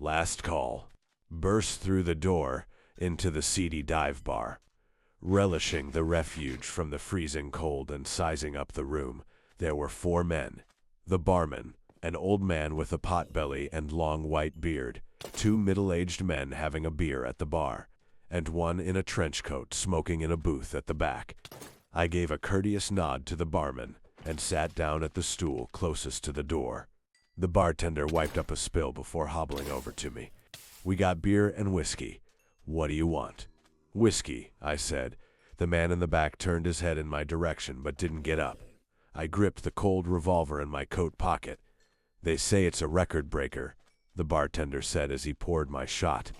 Last call. Burst through the door into the seedy dive bar. Relishing the refuge from the freezing cold and sizing up the room, there were 4 men. The barman, an old man with a potbelly and long white beard, 2 middle-aged men having a beer at the bar, and 1 in a trench coat smoking in a booth at the back. I gave a courteous nod to the barman and sat down at the stool closest to the door. The bartender wiped up a spill before hobbling over to me. "We got beer and whiskey. What do you want?" "Whiskey," I said. The man in the back turned his head in my direction but didn't get up. I gripped the cold revolver in my coat pocket. "They say it's a record breaker," the bartender said as he poured my shot.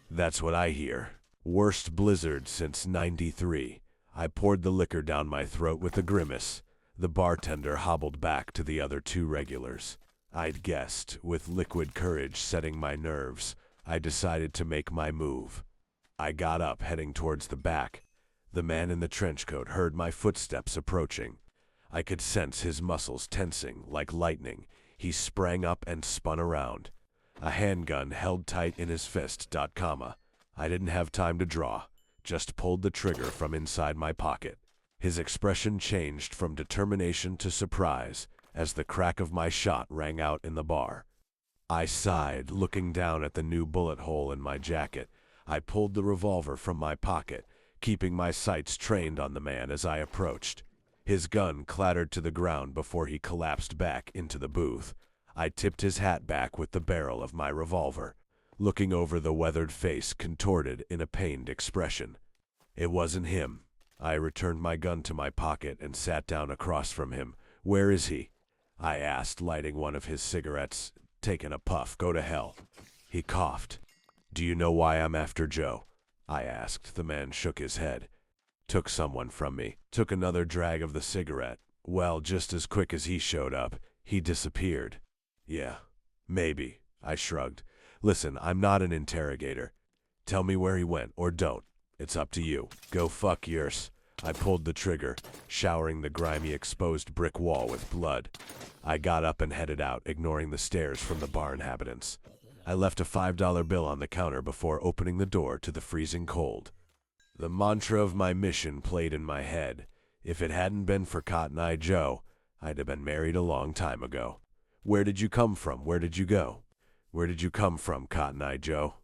"That's what I hear. Worst blizzard since '93. I poured the liquor down my throat with a grimace. The bartender hobbled back to the other 2 regulars. I'd guessed, with liquid courage setting my nerves, I decided to make my move. I got up, heading towards the back. The man in the trench coat heard my footsteps approaching. I could sense his muscles tensing like lightning. He sprang up and spun around. A handgun held tight in his fist. I didn't have time to draw, just pulled the trigger from inside my pocket. His expression changed from determination to surprise as the crack of my shot rang out in the bar. I sighed, looking down at the new bullet hole in my jacket. I pulled the revolver from my pocket, keeping my sights trained on the man as I approached. His gun clattered to the ground before he collapsed back into the booth. I tipped his hat back with the barrel of my revolver, looking over the weathered face contorted in a pained expression. It wasn't him. I returned my gun to my pocket and sat down across from him. "Where is he?" I asked, lighting one of his cigarettes. "Taking a puff, go to hell." He coughed. "Do you know why I'm after Joe?" I asked. The man shook his head. "Took someone from me." Took another drag of the cigarette. "Well, just as quick as he showed up, he disappeared." "Yeah, maybe," I shrugged. "Listen, I'm not an interrogator. Tell me where he went, or don't. It's up to you. Go fuck yours." I pulled the trigger, showering the grimy exposed brick wall with blood. I got up and headed out, ignoring the stares from the bar inhabitants. I left a $5 bill on the counter before opening the door to the freezing cold. The mantra of my mission played in my head. If it hadn't been for Cotton Eye Joe, I'd have been married a long time ago. "Where did you come from? Where did you go?" "Where did you come from, Cotton Eye Joe?"